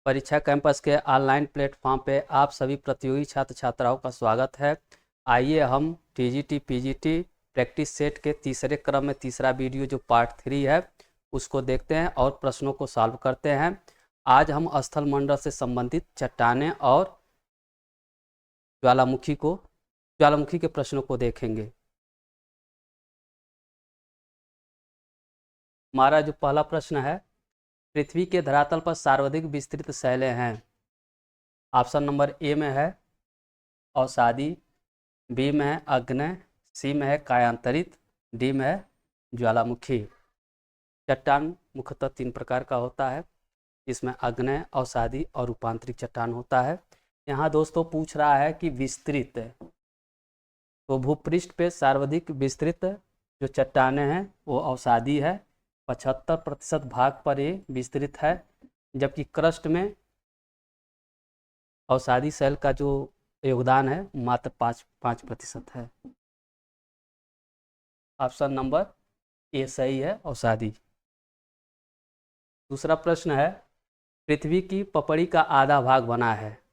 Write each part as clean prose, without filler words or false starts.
परीक्षा कैंपस के online platform पे आप सभी प्रतियोगी छात्र छात्राओं का स्वागत है। आइए हम टीजीटी पीजीटी प्रैक्टिस सेट के तीसरे क्रम में तीसरा वीडियो जो पार्ट 3 है उसको देखते हैं और प्रश्नों को सॉल्व करते हैं। आज हम स्थल मंडल से संबंधित चट्टानें और ज्वालामुखी के प्रश्नों को देखेंगे। हमारा जो पहला प्रश्न है, पृथ्वी के धरातल पर सर्वाधिक विस्तृत शैलें हैं। ऑप्शन नंबर ए में है अवसादी, बी में है आग्नेय, सी में है कायांतरित, डी में है ज्वालामुखी। चट्टान मुख्यतः 3 प्रकार का होता है, इसमें आग्नेय, अवसादी और रूपांतरित चट्टान होता है। यहाँ दोस्तों पूछ रहा है कि विस्तृत, तो भूपृष्ठ पे सर्वाधिक विस्तृत जो चट्टानें हैं वो अवसादी है, 75% भाग पर ये विस्तृत है, जबकि क्रस्ट में अवसादी शैल का जो योगदान है मात्र 5% है। ऑप्शन नंबर ए सही है, अवसादी। दूसरा प्रश्न है, पृथ्वी की पपड़ी का आधा भाग बना है।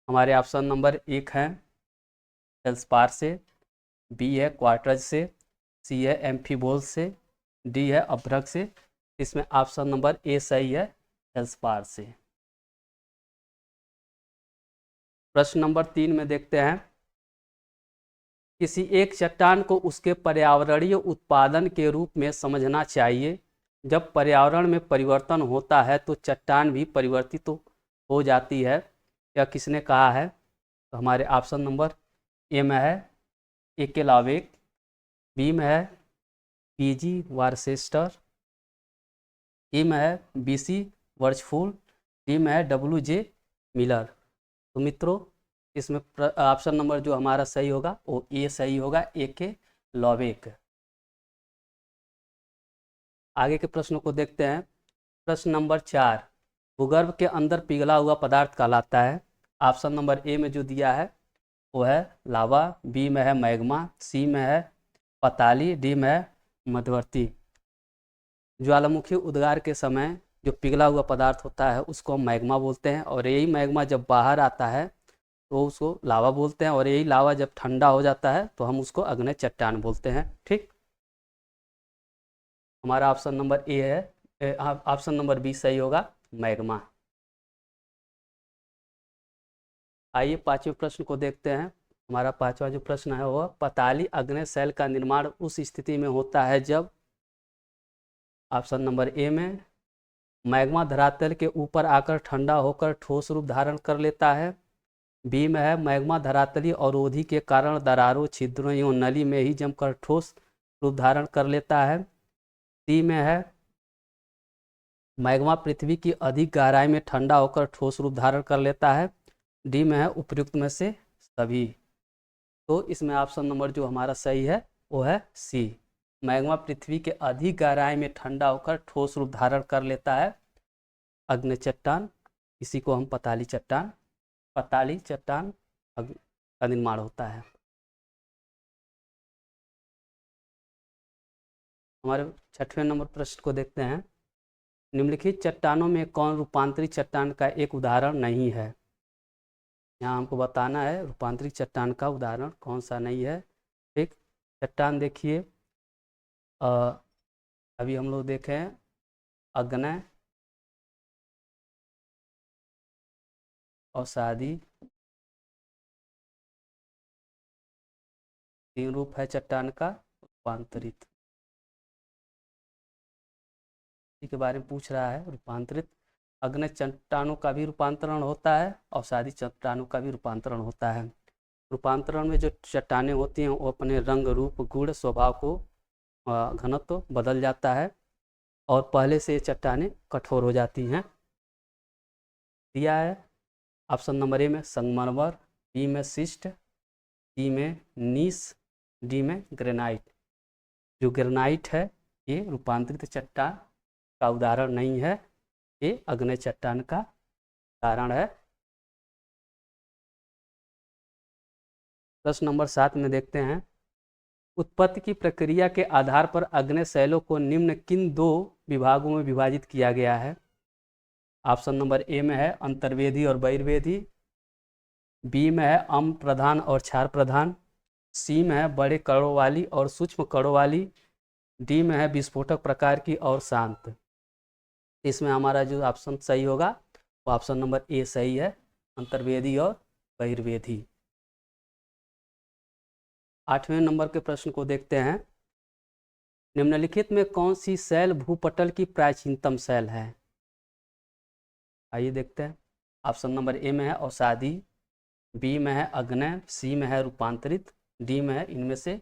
हमारे ऑप्शन नंबर 1 है फेल्सपार से, बी है क्वार्टज से, सी है एम्फीबोल से, डी है अभ्रक से। इसमें ऑप्शन नंबर ए सही है, फेल्सपार से। प्रश्न नंबर 3 में देखते हैं, किसी एक चट्टान को उसके पर्यावरणीय उत्पादन के रूप में समझना चाहिए। जब पर्यावरण में परिवर्तन होता है तो चट्टान भी परिवर्तित तो हो जाती है। यह किसने कहा है? तो हमारे ऑप्शन नंबर ए में है ए.के. लावेक, बी में है पी.जी. वार्सेस्टर, ई में है बी.सी. वर्चफुल, डी में है डब्ल्यू.जे. मिलर। तो मित्रों इसमें ऑप्शन नंबर जो हमारा सही होगा वो ए सही होगा, ए.के. लावेक। आगे के प्रश्नों को देखते हैं। प्रश्न नंबर 4, भूगर्भ के अंदर पिघला हुआ पदार्थ कहलाता है। ऑप्शन नंबर ए में जो दिया है वो है लावा, बी में है मैग्मा, सी में है पताली, डी में है मध्यवर्ती। ज्वालामुखी उद्गार के समय जो पिघला हुआ पदार्थ होता है उसको हम मैग्मा बोलते हैं, और यही मैग्मा जब बाहर आता है तो उसको लावा बोलते हैं, और यही लावा जब ठंडा हो जाता है तो हम उसको अग्नि चट्टान बोलते हैं। ठीक, हमारा ऑप्शन नंबर ए है, ऑप्शन नंबर बी सही होगा, मैग्मा। आइए 5वें प्रश्न को देखते हैं। हमारा 5वां जो प्रश्न है वह पताली अग्नि शैल का निर्माण उस स्थिति में होता है जब, ऑप्शन नंबर ए में मैग्मा धरातल के ऊपर आकर ठंडा होकर ठोस रूप धारण कर लेता है, बी में है मैग्मा धरातलीय अवरोधी के कारण दरारों, छिद्रों एवं नली में ही जमकर ठोस रूप धारण कर लेता है, सी में है मैग्मा पृथ्वी की अधिक गहराई में ठंडा होकर ठोस रूप धारण कर लेता है, डी में है उपयुक्त में से सभी। तो इसमें ऑप्शन नंबर जो हमारा सही है वो है सी, मैग्मा पृथ्वी के अधिक गहराई में ठंडा होकर ठोस रूप धारण कर लेता है अग्नि चट्टान, इसी को हम पताली चट्टान का निर्माण होता है। हमारे 6वें नंबर प्रश्न को देखते हैं। निम्नलिखित चट्टानों में कौन रूपांतरित चट्टान का एक उदाहरण नहीं है? यहाँ हमको बताना है रूपांतरित चट्टान का उदाहरण कौन सा नहीं है। ठीक, चट्टान देखिए, अभी हम लोग देखें अग्नि, अवसादी, 3 रूप है चट्टान का रूपांतरित, के बारे में पूछ रहा है। रूपांतरित अग्नि चट्टानों का भी रूपांतरण होता है, अवसादी चट्टानों का भी रूपांतरण होता है। रूपांतरण में जो चट्टानें होती हैं वो अपने रंग, रूप, गुण, स्वभाव को घनत्व बदल जाता है और पहले से ये चट्टानें कठोर हो जाती हैं। दिया है ऑप्शन नंबर ए में संगमरमर, बी में शिस्ट, सी में नीस, डी में ग्रेनाइट। जो ग्रेनाइट है ये रूपांतरित चट्टान का उदाहरण नहीं है, ये अग्नि चट्टान का उदाहरण है। प्रश्न नंबर 7 में देखते हैं, उत्पत्ति की प्रक्रिया के आधार पर अग्नि शैलों को निम्न किन 2 विभागों में विभाजित किया गया है? ऑप्शन नंबर ए में है अंतर्वेदी और बहिर्वेदी, बी में है अम्ल प्रधान और क्षार प्रधान, सी में है बड़े कणों वाली और सूक्ष्म कणों वाली, डी में है विस्फोटक प्रकार की और शांत। इसमें हमारा जो ऑप्शन सही होगा वो ऑप्शन नंबर ए सही है, अंतर्वेदी और बहिर्वेदी। 8वें नंबर के प्रश्न को देखते हैं। निम्नलिखित में कौन सी शैल भूपटल की प्राचीनतम शैल है? आइए देखते हैं। ऑप्शन नंबर ए में है अवसादी, बी में है अग्नेय, सी में है रूपांतरित, डी में है इनमें से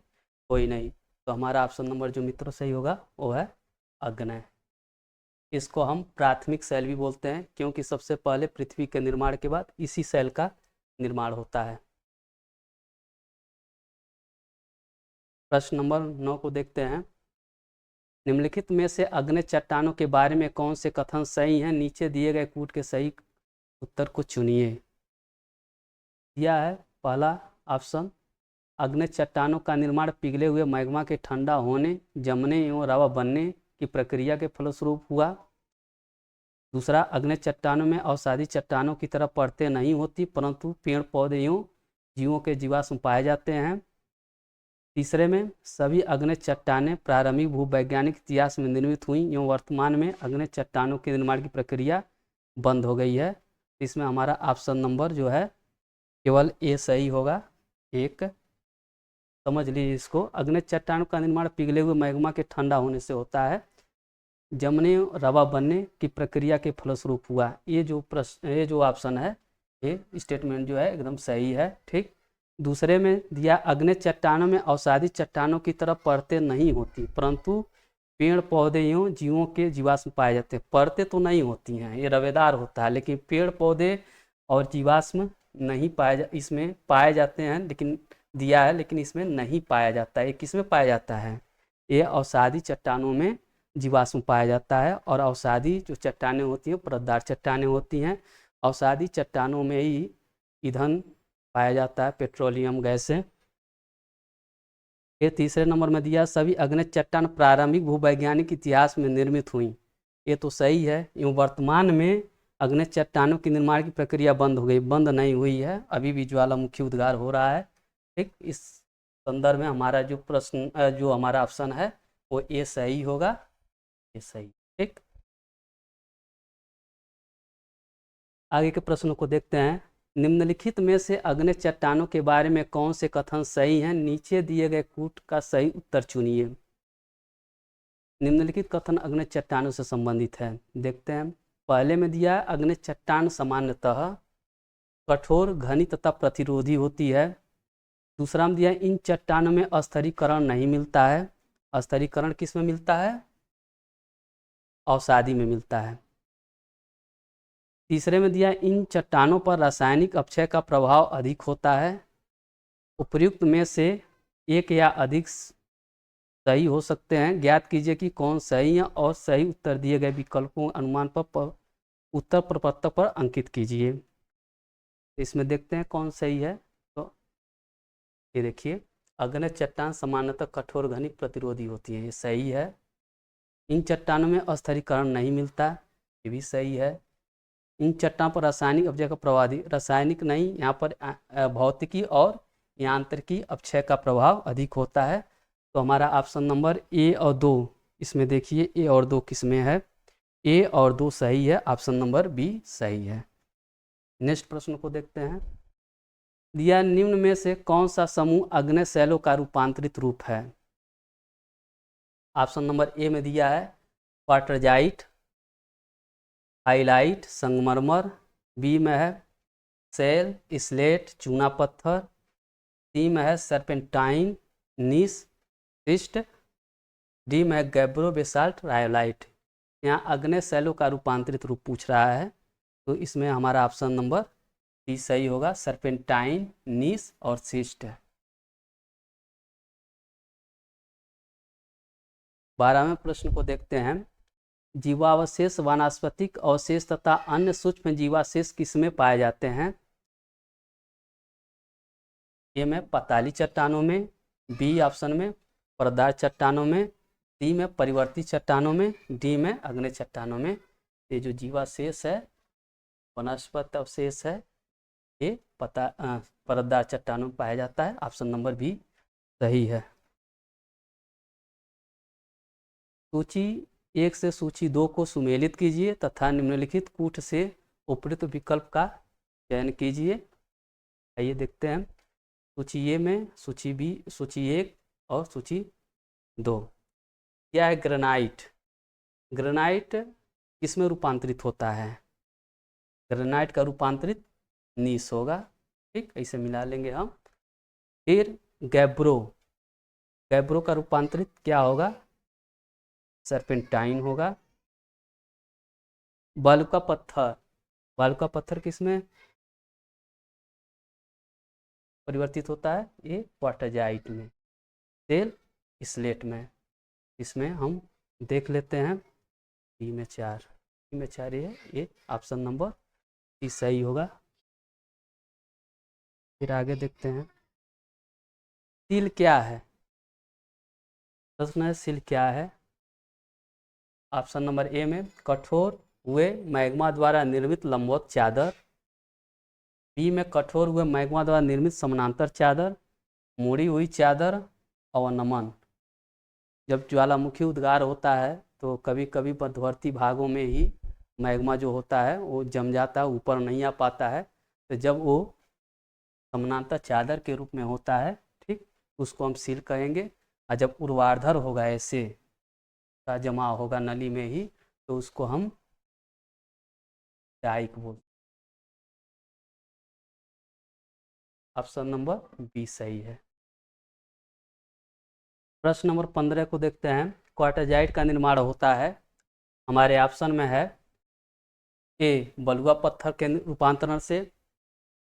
कोई नहीं। तो हमारा ऑप्शन नंबर जो मित्रों सही होगा वो है अग्नेय। इसको हम प्राथमिक शैल भी बोलते हैं क्योंकि सबसे पहले पृथ्वी के निर्माण के बाद इसी शैल का निर्माण होता है। प्रश्न नंबर 9 को देखते हैं। निम्नलिखित में से अग्नेय चट्टानों के बारे में कौन से कथन सही हैं? नीचे दिए गए कूट के सही उत्तर को चुनिए। दिया है पहला ऑप्शन, अग्नेय चट्टानों का निर्माण पिघले हुए मैग्मा के ठंडा होने, जमने एवं रवा बनने की प्रक्रिया के फलस्वरूप हुआ। दूसरा, अग्नेय चट्टानों में अवसादी चट्टानों की तरह परतें नहीं होती परंतु पेड़ पौधे एवं जीवों के जीवाश्म पाए जाते हैं। तीसरे में, सभी अग्नेय चट्टानें प्रारंभिक भूवैज्ञानिक इतिहास में निर्मित हुई एवं वर्तमान में अग्नेय चट्टानों के निर्माण की प्रक्रिया बंद हो गई है। इसमें हमारा ऑप्शन नंबर जो है केवल ए सही होगा। एक समझ लीजिए इसको, अग्नेय चट्टानों का निर्माण पिघले हुए मैग्मा के ठंडा होने से होता है, जमने रवा बनने की प्रक्रिया के फलस्वरूप हुआ। ये जो ऑप्शन है ये स्टेटमेंट जो है एकदम सही है। ठीक। दूसरे में दिया, अग्नेय चट्टानों में अवसादी चट्टानों की तरह परतें नहीं होती परंतु पेड़ पौधे एवं जीवों के जीवाश्म पाए जाते हैं। परतें तो नहीं होती हैं, ये रवेदार होता है, लेकिन पेड़ पौधे और जीवाश्म नहीं इसमें पाए जाते हैं, लेकिन दिया है लेकिन इसमें नहीं पाया जाता है। ये किस में पाया जाता है? ये अवसादी चट्टानों में जीवाश्म पाया जाता है। और अवसादी जो चट्टानें होती हैं परतदार चट्टानें होती हैं। अवसादी चट्टानों में ही ईंधन पाया जाता है, पेट्रोलियम गैस से। ये तीसरे नंबर में दिया, सभी अग्नेय चट्टान प्रारंभिक भूवैज्ञानिक इतिहास में निर्मित हुई। ये तो सही है। यूँ वर्तमान में अग्नेय चट्टानों की निर्माण की प्रक्रिया बंद हो गई, बंद नहीं हुई है, अभी भी ज्वालामुखी उद्गार हो रहा है। ठीक। इस संदर्भ में हमारा जो प्रश्न जो हमारा ऑप्शन है वो ए सही होगा, ये सही। ठीक। आगे के प्रश्नों को देखते हैं। निम्नलिखित में से अग्नेय चट्टानों के बारे में कौन से कथन सही हैं? नीचे दिए गए कूट का सही उत्तर चुनिए। निम्नलिखित कथन अग्नेय चट्टानों से संबंधित है, देखते हैं। पहले में दिया, अग्नेय चट्टान सामान्यतः कठोर, घनी तथा प्रतिरोधी होती है। दूसरा में दिया, इन चट्टानों में अस्थिरीकरण नहीं मिलता है। अस्थिरीकरण किस में मिलता है? अवसादी में मिलता है। तीसरे में दिया, इन चट्टानों पर रासायनिक अपक्षय का प्रभाव अधिक होता है। उपर्युक्त में से एक या अधिक सही हो सकते हैं, ज्ञात कीजिए कि कौन सही है और सही उत्तर दिए गए विकल्पों अनुमान पर उत्तर प्रपत्र पर अंकित कीजिए। इसमें देखते हैं कौन सही है। तो ये देखिए, अग्नेय चट्टान सामान्यतः कठोर, घनी, प्रतिरोधी होती है, ये सही है। इन चट्टानों में अस्थिरीकरण नहीं मिलता, ये भी सही है। इन चट्टानों पर रासायनिक अपक्षय का प्रभाव, रासायनिक नहीं, यहाँ पर भौतिकी और यांत्रिकी अपक्षय का प्रभाव अधिक होता है। तो हमारा ऑप्शन नंबर ए और 2, इसमें देखिए ए और 2 किस में है? ए और 2 सही है, ऑप्शन नंबर बी सही है। नेक्स्ट प्रश्न को देखते हैं। दिया, निम्न में से कौन सा समूह अग्नेय शैलों का रूपांतरित रूप है? ऑप्शन नंबर ए में दिया है क्वार्टरजाइट, हाइलाइट, संगमरमर, बी में है सेल, स्लेट, चूना पत्थर, सी में है सर्पेंटाइन, नीस, सिस्ट, डी में है गैब्रो बेसाल्ट, रायोलाइट। यहाँ अग्नेय शैलों का रूपांतरित रूप पूछ रहा है, तो इसमें हमारा ऑप्शन नंबर सी सही होगा, सर्पेंटाइन, नीस और सिस्ट है। 12वें प्रश्न को देखते हैं। जीवावशेष वानस्पतिक अवशेष तथा अन्य सूक्ष्म जीवावशेष किसमें पाए जाते हैं? ए में पताली चट्टानों में, बी ऑप्शन में परतदार चट्टानों में, सी में परिवर्ती चट्टानों में, डी में अग्नेय चट्टानों में। ये जो जीवावशेष है वनस्पत अवशेष है, ये परतदार चट्टानों में पाया जाता है। ऑप्शन नंबर बी सही है। सूची 1 से सूची 2 को सुमेलित कीजिए तथा निम्नलिखित कूट से उपयुक्त विकल्प का चयन कीजिए। आइए देखते हैं सूची ए में सूची बी, सूची 1 और सूची 2। क्या है ग्रेनाइट? ग्रेनाइट किसमें रूपांतरित होता है? ग्रेनाइट का रूपांतरित नीस होगा। ठीक, ऐसे मिला लेंगे हम। फिर गैब्रो, गैब्रो का रूपांतरित क्या होगा? सर्पेंटाइन होगा। बालुका पत्थर, बालुका पत्थर किसमें परिवर्तित होता है? ये क्वार्टजाइट में। सेल स्लेट में। इसमें हम देख लेते हैं डी में 4, डी में 4 ये ऑप्शन नंबर डी सही होगा। फिर आगे देखते हैं सील क्या है? प्रश्न है सील क्या है? ऑप्शन नंबर ए में कठोर हुए मैग्मा द्वारा निर्मित लंबवत चादर, बी में कठोर हुए मैग्मा द्वारा निर्मित समानांतर चादर, मुड़ी हुई चादर, अवनमन। जब ज्वालामुखी उद्गार होता है तो कभी कभी मध्यवर्ती भागों में ही मैग्मा जो होता है वो जम जाता है, ऊपर नहीं आ पाता है। तो जब वो समानांतर चादर के रूप में होता है, ठीक, उसको हम सील कहेंगे। और जब ऊर्ध्वाधर होगा, ऐसे का जमा होगा नली में ही, तो उसको हम डाइक बोलते। ऑप्शन नंबर बी सही है। प्रश्न नंबर 15 को देखते हैं। क्वार्टजाइट का निर्माण होता है, हमारे ऑप्शन में है ए बलुआ पत्थर के रूपांतरण से,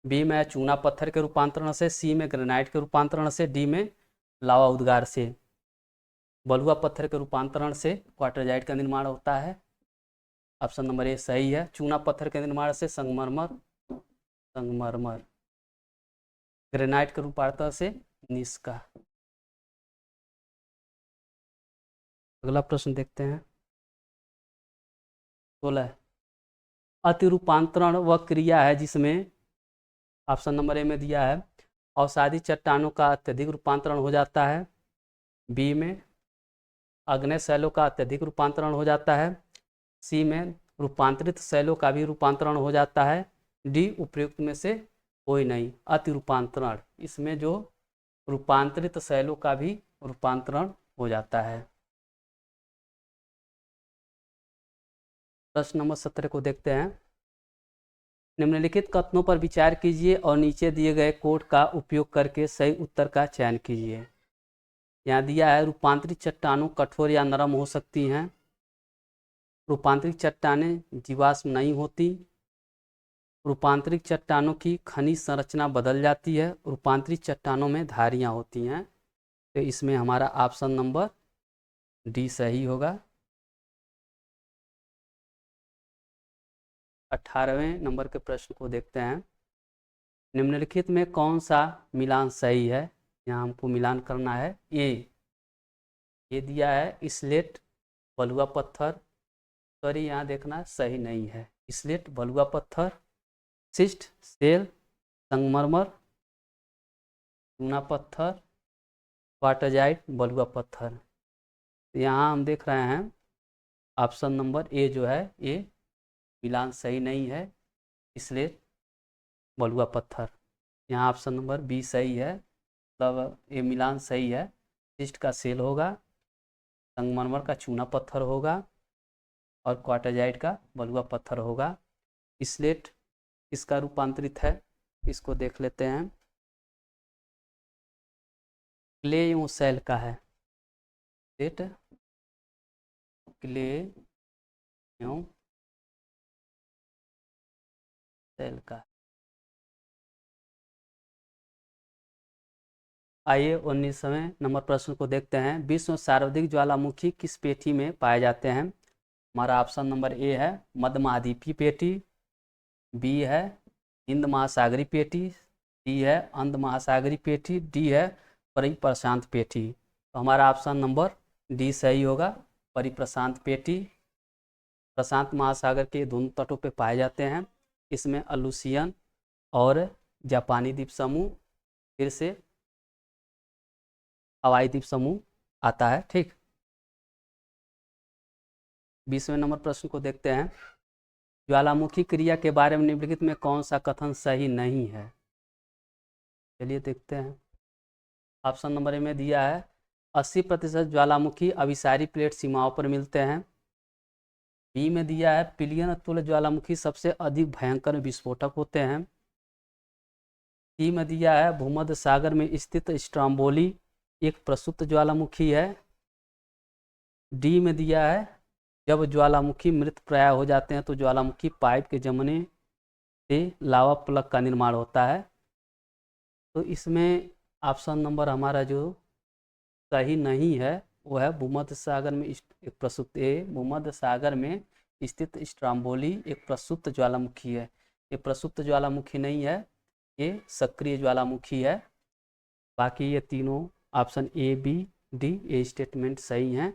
बी में चूना पत्थर के रूपांतरण से, सी में ग्रेनाइट के रूपांतरण से, डी में लावा उद्गार से। बलुआ पत्थर के रूपांतरण से क्वार्टजाइट का निर्माण होता है। ऑप्शन नंबर ए सही है। चूना पत्थर के निर्माण से संगमरमर, संगमरमर। ग्रेनाइट के रूपांतरण से निस्का। अगला प्रश्न देखते हैं 16। अतिरूपांतरण वह क्रिया है जिसमें, ऑप्शन नंबर ए में दिया है अवसादी चट्टानों का अत्यधिक रूपांतरण हो जाता है, बी में अग्नेय शैलों का अत्यधिक रूपांतरण हो जाता है, सी में रूपांतरित शैलों का भी रूपांतरण हो जाता है, डी उपयुक्त में से कोई नहीं। अति रूपांतरण, इसमें जो रूपांतरित शैलों का भी रूपांतरण हो जाता है। प्रश्न नंबर 17 को देखते हैं। निम्नलिखित कथनों पर विचार कीजिए और नीचे दिए गए कोड का उपयोग करके सही उत्तर का चयन कीजिए। यहाँ दिया है रूपांतरित चट्टानों कठोर या नरम हो सकती हैं, रूपांतरित चट्टानें जीवाश्म नहीं होती, रूपांतरित चट्टानों की खनिज संरचना बदल जाती है, रूपांतरित चट्टानों में धारियाँ होती हैं। तो इसमें हमारा ऑप्शन नंबर डी सही होगा। 18वें नंबर के प्रश्न को देखते हैं। निम्नलिखित में कौन सा मिलान सही है? यहाँ हमको मिलान करना है। ये दिया है स्लेट बलुआ पत्थर, सॉरी यहाँ देखना सही नहीं है। स्लेट बलुआ पत्थर, शिस्ट सेल, संगमरमर, चूना पत्थर, क्वार्टजाइट बलुआ पत्थर। यहाँ हम देख रहे हैं ऑप्शन नंबर ए जो है ये मिलान सही नहीं है, इसलिए बलुआ पत्थर। यहाँ ऑप्शन नंबर बी सही है, मतलब ये मिलान सही है। शिस्ट का सेल होगा, संगमरमर का चूना पत्थर होगा और क्वार्टजाइट का बलुआ पत्थर होगा। स्लेट इसका रूपांतरित है, इसको देख लेते हैं। क्ले एवं सेल का है, स्लेट क्ले एवं सेल का। आइए 19वें नंबर प्रश्न को देखते हैं। विश्व सर्वाधिक ज्वालामुखी किस पेटी में पाए जाते हैं? हमारा ऑप्शन नंबर ए है मध्य महाद्वीपीय पेटी, बी है हिंद महासागरीय पेटी, सी है अंध महासागरीय पेटी, डी है परिप्रशांत पेटी। तो हमारा ऑप्शन नंबर डी सही होगा, परिप्रशांत पेटी। प्रशांत महासागर के दोनों तटों पे पाए जाते हैं। इसमें अलूसियन और जापानी द्वीप समूह, फिर से हवाई द्वीप समूह आता है। ठीक, 20वें नंबर प्रश्न को देखते हैं। ज्वालामुखी क्रिया के बारे में निम्नलिखित में कौन सा कथन सही नहीं है? चलिए देखते हैं। ऑप्शन नंबर ए में दिया है 80% ज्वालामुखी अभिसारी प्लेट सीमाओं पर मिलते हैं। बी में दिया है पिलियन तुल्य ज्वालामुखी सबसे अधिक भयंकर विस्फोटक होते हैं। सी में दिया है भूमध्य सागर में स्थित स्ट्रोम्बोली एक प्रसुप्त ज्वालामुखी है। डी में दिया है जब ज्वालामुखी मृत प्राय हो जाते हैं तो ज्वालामुखी पाइप के जमने से लावा प्लग का निर्माण होता है। तो इसमें ऑप्शन नंबर हमारा जो सही नहीं है वो है भूमध्य सागर में एक प्रसुप्त भूमध्य सागर में स्थित स्ट्रोम्बोली एक प्रसुप्त ज्वालामुखी है। ये प्रसुप्त ज्वालामुखी नहीं है, ये सक्रिय ज्वालामुखी है। बाकी ये तीनों option A B D A statement सही हैं।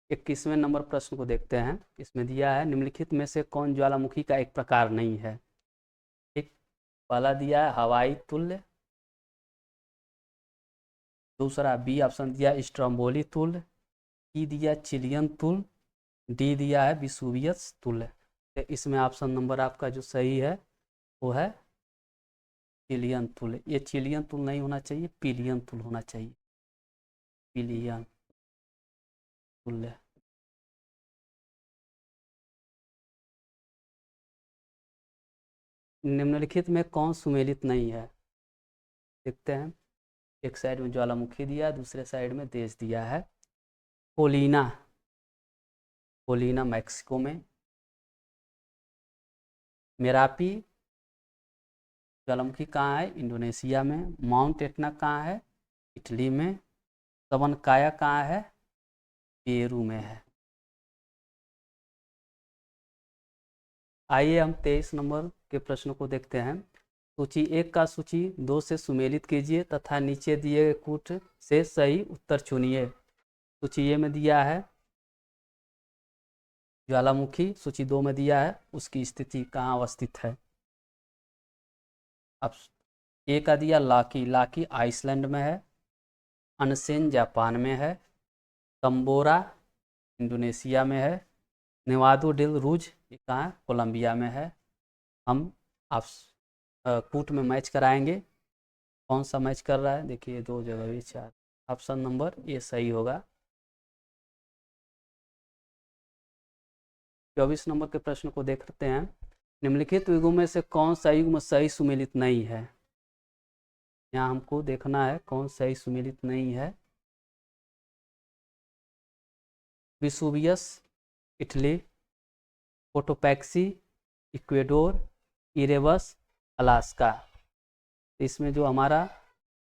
21वें नंबर प्रश्न को देखते हैं। इसमें दिया है निम्नलिखित में से कौन ज्वालामुखी का एक प्रकार नहीं है? ठीक, पहला दिया है हवाई तुल्य, दूसरा बी ऑप्शन दिया स्ट्रोम्बोली तुल्य, ई दिया चिलियन तुल्य, डी दिया है विसुवियस तुल्य। तो इसमें ऑप्शन नंबर आपका जो सही है वो है चिलियन तुल्य। ये चिलियन तुल्य नहीं होना चाहिए, पिलियन तुल्य होना चाहिए, पिलियन तुल्य। निम्नलिखित में कौन सुमेलित नहीं है? देखते हैं। एक साइड में ज्वालामुखी दिया है, दूसरे साइड में देश दिया है। कोलिना, कोलिना मैक्सिको में। मेरापी ज्वालामुखी कहाँ है? इंडोनेशिया में। माउंट एटना कहाँ है? इटली में। सबनकाया कहाँ है? पेरू में है। आइए हम 23 नंबर के प्रश्न को देखते हैं। सूची 1 का सूची 2 से सुमेलित कीजिए तथा नीचे दिए गए कूट से सही उत्तर चुनिए। सूची ए में दिया है ज्वालामुखी, सूची 2 में दिया है उसकी स्थिति कहाँ अवस्थित है। अब ए का दिया लाकी, लाकी आइसलैंड में है। अनसेन जापान में है। तंबोरा इंडोनेशिया में है। नेवादो डेल रूज ये कहाँ है? कोलंबिया में है। हम आप कूट में मैच कराएंगे। कौन सा मैच कर रहा है? देखिए 2 जगह भी 4। ऑप्शन नंबर ये सही होगा। 24 नंबर के प्रश्न को देखते हैं। निम्नलिखित युग्म में से कौन सा युग्म सही सुमेलित नहीं है? यहाँ हमको देखना है कौन सही सुमेलित नहीं है। Vesuvius Italy, Cotopaxi Ecuador, Erebus Alaska. इसमें जो हमारा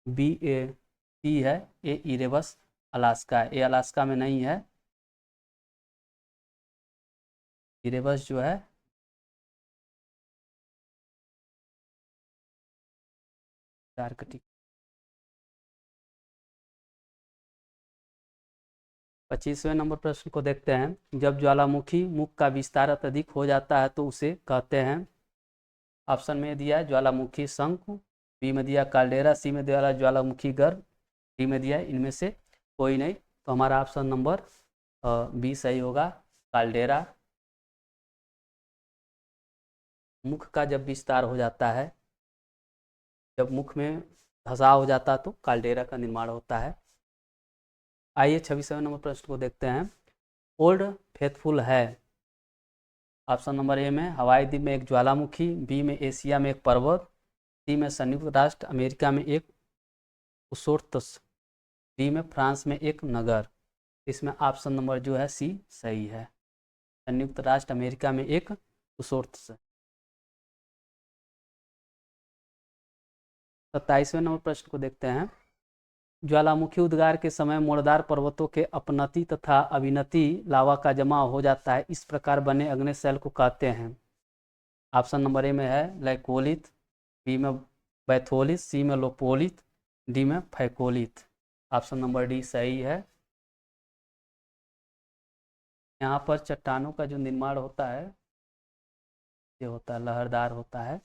बी ए सी है ये इरेबस अलास्का है, ये अलास्का में नहीं है। इरेबस जो है अंटार्कटिक। 25वें नंबर प्रश्न को देखते हैं। जब ज्वालामुखी मुख का विस्तार अत्यधिक हो जाता है तो उसे कहते हैं। ऑप्शन में दिया है ज्वालामुखी शंकु, बी में दिया काल्डेरा, सी में दिया ज्वालामुखी गर्भ, डी में दिया इनमें से कोई नहीं। तो हमारा ऑप्शन नंबर बी सही होगा, काल्डेरा। मुख का जब विस्तार हो जाता है, जब मुख में धसाव हो जाता है तो काल्डेरा का निर्माण होता है। आइए 26वें नंबर प्रश्न को देखते हैं। ओल्ड फेथफुल है। ऑप्शन नंबर ए में हवाई द्वीप में एक ज्वालामुखी, बी में एशिया में एक पर्वत, सी में संयुक्त राष्ट्र अमेरिका में एक उसोर्तस, डी में फ्रांस में एक नगर। इसमें ऑप्शन नंबर जो है सी सही है, संयुक्त राष्ट्र अमेरिका में एक उसोर्तस। 27वें नंबर प्रश्न को देखते हैं। ज्वालामुखी उद्गार के समय मोड़दार पर्वतों के अपनति तथा अविनति लावा का जमाव हो जाता है, इस प्रकार बने अग्निशैल को कहते हैं। ऑप्शन नंबर ए में है लैकोलिथ, बी में बैथोलिथ, सी में लोपोलिथ, डी में फैकोलिथ। ऑप्शन नंबर डी सही है। यहाँ पर चट्टानों का जो निर्माण होता है ये होता है लहरदार होता है,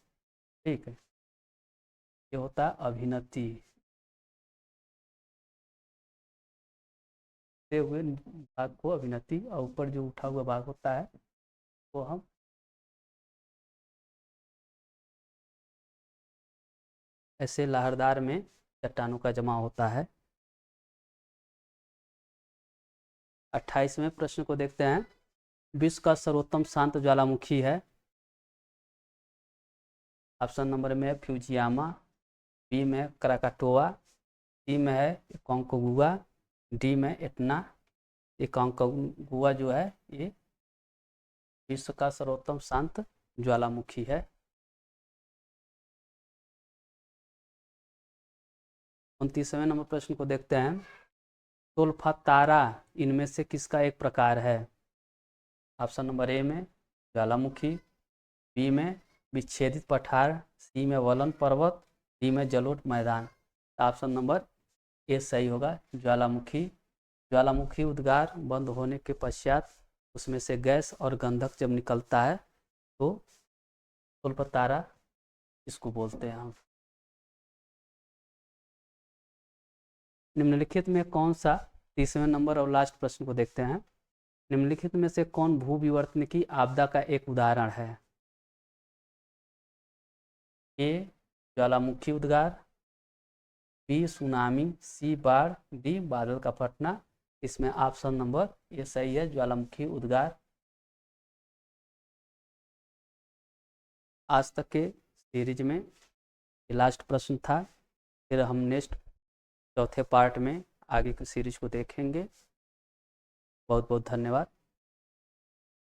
ठीक है। ये होता है अभिनति से हुए भाग को अभिनति, और ऊपर जो उठा हुआ भाग होता है वो हम ऐसे लहरदार में चट्टानों का जमा होता है। 28वें प्रश्न को देखते हैं। विश्व का सर्वोत्तम शांत ज्वालामुखी है। ऑप्शन नंबर में है फ्यूजियामा, बी में क्राकाटोआ, सी में है कॉन्कोगुआ, डी में एटना। ये कॉन्कोगुआ जो है ये विश्व का सर्वोत्तम शांत ज्वालामुखी है। 29वें नंबर प्रश्न को देखते हैं। सोल्फातारा इनमें से किसका एक प्रकार है? ऑप्शन नंबर ए में ज्वालामुखी, बी में विच्छेदित पठार, सी में वलन पर्वत, डी में जलोढ़ मैदान। ऑप्शन नंबर ए सही होगा, ज्वालामुखी। ज्वालामुखी उद्गार बंद होने के पश्चात उसमें से गैस और गंधक जब निकलता है तो सोल्फातारा इसको बोलते हैं हम। निम्नलिखित में कौन सा, 30वें नंबर और लास्ट प्रश्न को देखते हैं। निम्नलिखित में से कौन भू विवर्तन की आपदा का एक उदाहरण है? ए ज्वालामुखी उद्गार, बी सुनामी, सी बाढ़, डी बादल का फटना। इसमें ऑप्शन नंबर ए सही है, ज्वालामुखी उद्गार। आज तक के सीरीज में ये लास्ट प्रश्न था। फिर हम नेक्स्ट चौथे पार्ट में आगे की सीरीज को देखेंगे। बहुत बहुत धन्यवाद।